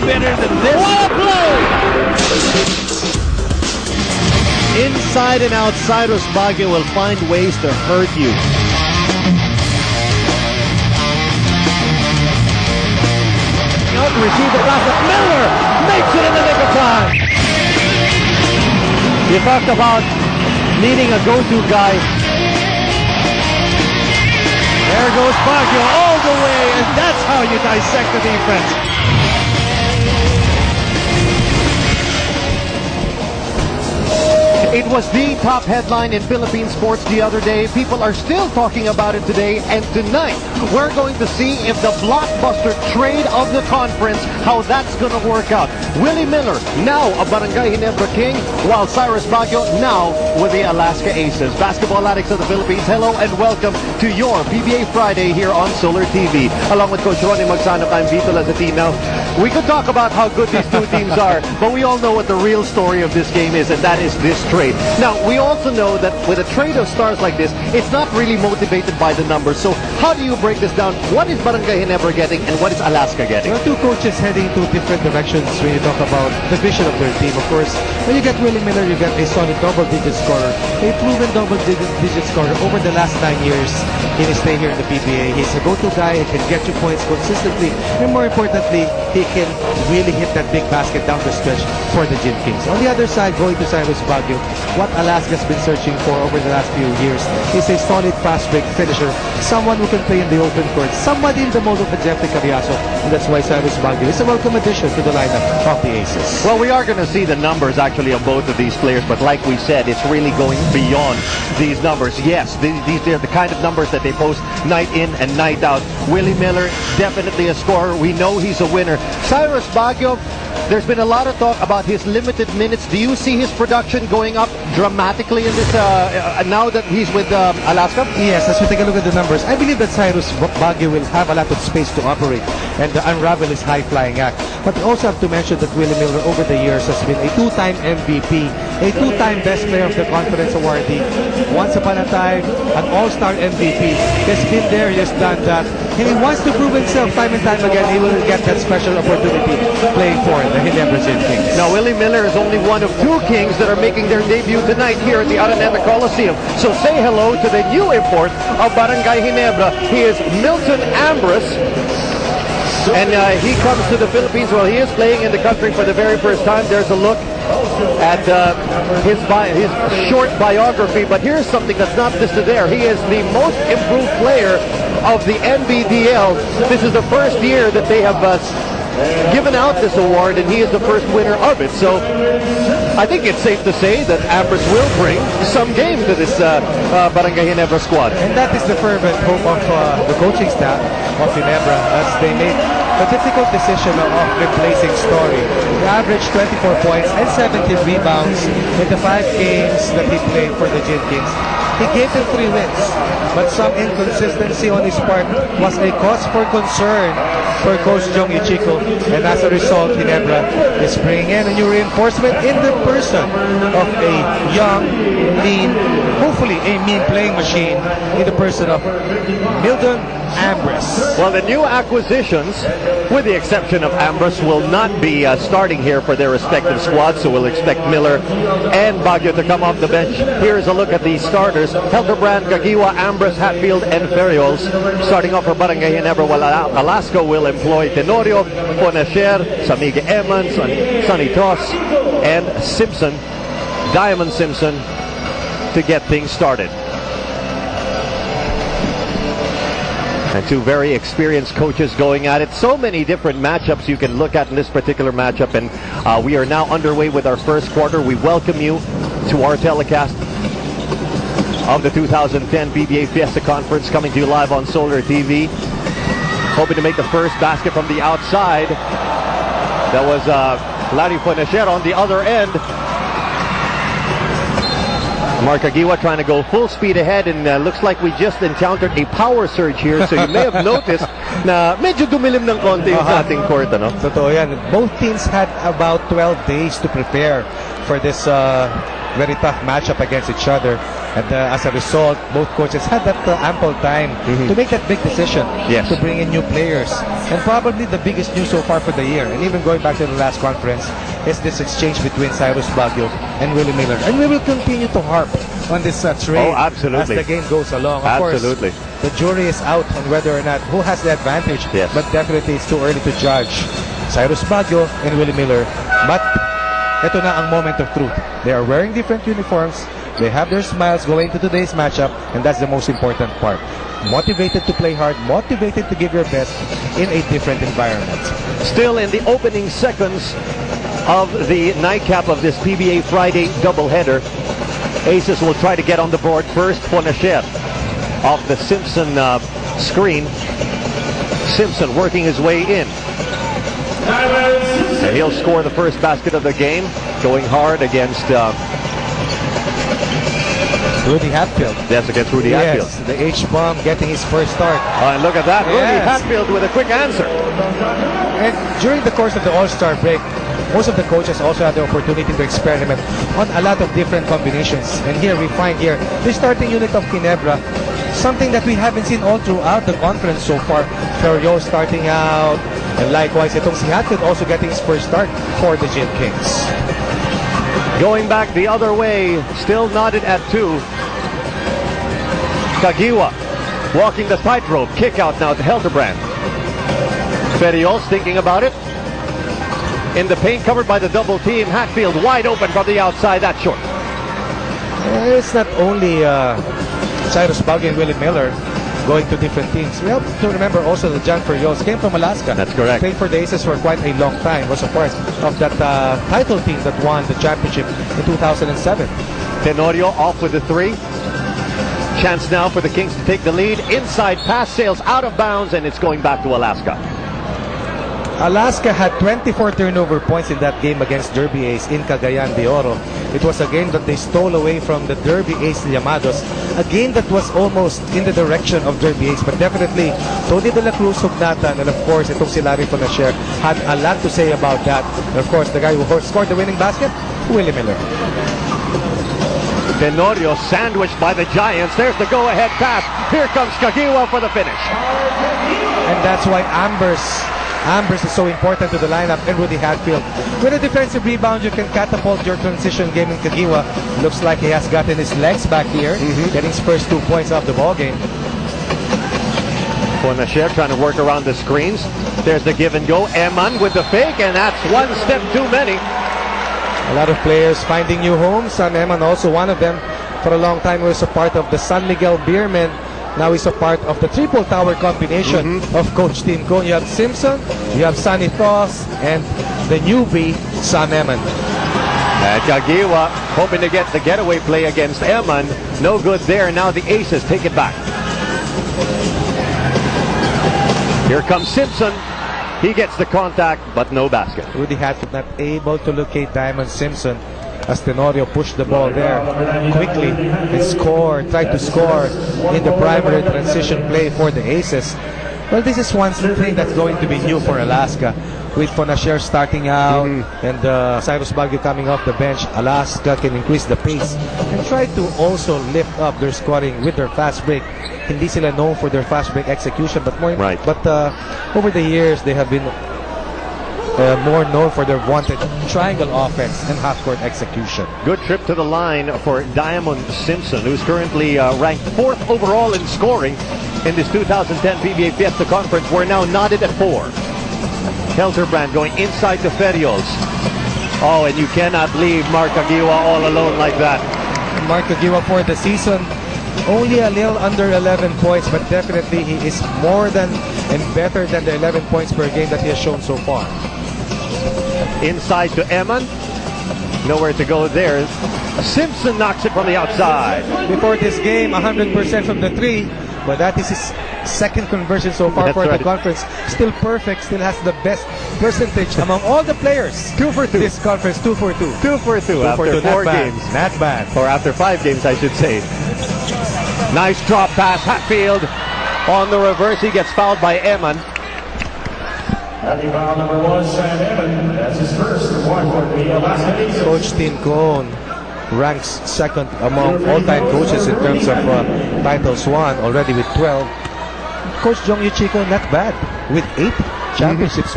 better than this. What a play! Inside and out, Cyrus Baguio will find ways to hurt you. Out to receive the pass. Miller makes it in the nick of time. You talked about needing a go-to guy. There goes Baguio all the way, and that's how you dissect the defense. It was the top headline in Philippine sports the other day. People are still talking about it today, and tonight we're going to see if the blockbuster trade of the conference, how that's going to work out. Willie Miller, now a Barangay Ginebra King, while Cyrus Baguio now with the Alaska Aces. Basketball addicts of the Philippines, hello and welcome to your PBA Friday here on Solar TV. Along with Coach Ronnie Magsanok, I'm Vito Lazatine. Now, we could talk about how good these two teams are, but we all know what the real story of this game is, and that is this trade. Now, we also know that with a trade of stars like this, it's not really motivated by the numbers. So, how do you break this down? What is Barangay Ginebra getting, and what is Alaska getting? Well, two coaches heading to different directions when you talk about the vision of their team. Of course, when you get Willie Miller, you get a solid double-digit scorer, a proven double-digit scorer over the last 9 years in his stay here in the PBA. He's a go-to guy. He can get you points consistently, and more importantly, he can really hit that big basket down the stretch for the Gin Kings. On the other side, going to Cyrus Baguio, what Alaska's been searching for over the last few years is a solid fast break finisher, someone who can play in the open court, somebody in the mold of a Jeffrey Cariaso, and that's why Cyrus Baguio is a welcome addition to the lineup of the Aces. Well, we are going to see the numbers actually of both of these players, but like we said, it's really going beyond these numbers. Yes, these are the kind of numbers that they post night in and night out. Willie Miller, definitely a scorer. We know he's a winner. Cyrus Baguio, there's been a lot of talk about his limited minutes. Do you see his production going up dramatically in this now that he's with Alaska? Yes, as we take a look at the numbers, I believe that Cyrus Baguio will have a lot of space to operate and unravel his high-flying act. But we also have to mention that Willie Miller over the years has been a two-time MVP, a two-time Best Player of the Conference awardee, once upon a time an All-Star MVP. He's been there, he has done that, and he wants to prove himself time and time again. He will get that special opportunity playing for the Ginebra Gin Kings. Now, Willie Miller is only one of two Kings that are making their debut tonight here at the Araneta Coliseum. So say hello to the new import of Barangay Ginebra. He is Milton Ambrose. And he comes to the Philippines. Well, he is playing in the country for the very first time. There's a look at his short biography. But here's something that's not listed there. He is the most improved player of the NBDL. This is the first year that they have given out this award, and he is the first winner of it. So I think it's safe to say that Ambrose will bring some game to this Barangay Ginebra squad. And that is the fervent hope of the coaching staff of Ginebra as they make the difficult decision of replacing Story. He averaged 24 points and 17 rebounds in the 5 games that he played for the Gin Kings. He gave them 3 wins, but some inconsistency on his part was a cause for concern for Coach Jong Ichiko, and as a result, Ginebra is bringing in a new reinforcement in the person of a young, lean, hopefully a mean playing machine in the person of Milton Ambrose. Well, the new acquisitions, with the exception of Ambrose, will not be starting here for their respective squads, so we'll expect Miller and Baguio to come off the bench. Here's a look at the starters. Helderbrand, Gagiwa, Ambrose, Hatfield, and Ferriols. Starting off for Barangay Ginebra, while Alaska will employ Tenorio, Ponasher, Samiga Emmons, Sonny Toss, and Simpson, Diamond Simpson, to get things started. And two very experienced coaches going at it. So many different matchups you can look at in this particular matchup. And we are now underway with our first quarter. We welcome you to our telecast of the 2010 PBA Fiesta Conference, coming to you live on Solar TV. Hoping to make the first basket from the outside. That was Larry Ponasher on the other end. Mark Aguiwa trying to go full speed ahead, and looks like we just encountered a power surge here. So you may have noticed na medyo dumilim ng konti yung sa ating court, ano? Totoo yan. Both teams had about 12 days to prepare for this very tough matchup against each other. And as a result, both coaches had that ample time to make that big decision to bring in new players. And probably the biggest news so far for the year, and even going back to the last conference, is this exchange between Cyrus Baguio and Willie Miller. And we will continue to harp on this trade as the game goes along. Of course, the jury is out on whether or not who has the advantage, but definitely it's too early to judge Cyrus Baguio and Willie Miller. But ito na ang moment of truth. They are wearing different uniforms. They have their smiles going to today's matchup, and that's the most important part. Motivated to play hard, motivated to give your best in a different environment. Still in the opening seconds of the nightcap of this PBA Friday doubleheader, Aces will try to get on the board first. Fonacher off the Simpson screen. Simpson working his way in. And he'll score the first basket of the game, going hard against Rudy Hatfield. That's against Rudy Hatfield. The H-bomb getting his first start. And look at that, Rudy Hatfield with a quick answer. And during the course of the All-Star break, most of the coaches also had the opportunity to experiment on a lot of different combinations. And here we find the starting unit of Ginebra, something that we haven't seen all throughout the conference so far. Ferriol starting out, and likewise itong si Hatfield also getting his first start for the Gin Kings. Going back the other way, still knotted at 2. Kagiwa walking the tightrope. Kick out now to Helterbrand. Ferriol's thinking about it. In the paint, covered by the double team. Hatfield wide open from the outside. That's short. It's not only Cyrus Baguio and Willie Miller going to different teams. We have to remember also that John Ferriol came from Alaska. That's correct. Played for the Aces for quite a long time. Was a part of that title team that won the championship in 2007. Tenorio off with the 3. Chance now for the Kings to take the lead. Inside pass sails out of bounds, and it's going back to Alaska. Alaska had 24 turnover points in that game against Derby Ace in Cagayan de Oro. It was a game that they stole away from the Derby Ace Llamados. A game that was almost in the direction of Derby Ace, but definitely Tony De La Cruz, Hugnatan, and of course itong si Larry Fonacher had a lot to say about that. And of course the guy who scored the winning basket, Willie Miller. Tenorio sandwiched by the Giants. There's the go-ahead pass. Here comes Kagiwa for the finish. And that's why Ambers is so important to the lineup, and Rudy Hatfield. With a defensive rebound, you can catapult your transition game in Kagiwa. Looks like he has gotten his legs back here, getting his first 2 points off the ball game. Fonacher trying to work around the screens. There's the give and go. Eman with the fake, and that's one step too many. A lot of players finding new homes. San Eman also one of them. For a long time, he was a part of the San Miguel Beermen. Now he's a part of the triple tower combination of Coach Tim Cone. You have Simpson, you have Sonny Toss, and the newbie, San Eman. Kagiwa hoping to get the getaway play against Eman. No good there. Now the Aces take it back. Here comes Simpson. He gets the contact, but no basket. Rudy Hatfield not able to locate Diamond Simpson as Tenorio pushed the ball there quickly and tried to score in the primary transition play for the Aces. Well, this is one thing that's going to be new for Alaska, with Fonacher starting out and Cyrus Baguio coming off the bench. Alaska can increase the pace and try to also lift up their scoring with their fast break. Hindi sila known for their fast break execution, but over the years they have been more known for their wanted triangle offense and half-court execution. Good trip to the line for Diamond Simpson, who's currently ranked 4th overall in scoring in this 2010 PBA Fiesta Conference. We're now knotted at 4. Helterbrand going inside to Ferriols. Oh, and you cannot leave Mark Kagiwa all alone like that. Mark Kagiwa for the season, only a little under 11 points, but definitely he is more than and better than the 11 points per game that he has shown so far. Inside to Eman. Nowhere to go there. Simpson knocks it from the outside. Before this game, 100% from the 3, but that is his second conversion so far for the conference. Still perfect, still has the best percentage among all the players. 2 for 2. This conference, 2 for 2. 2 for 2 after 4 games. Not bad. Or after 5 games, I should say. Nice drop pass, Hatfield. On the reverse, he gets fouled by Eman. Foul number 1, Sam Eman. That's his first. One for the Alaska Aces. Coach Tim Cone ranks second among all-time coaches in terms of titles won, already with 12. Coach Jong Yuchiko, not bad, with 8 championships.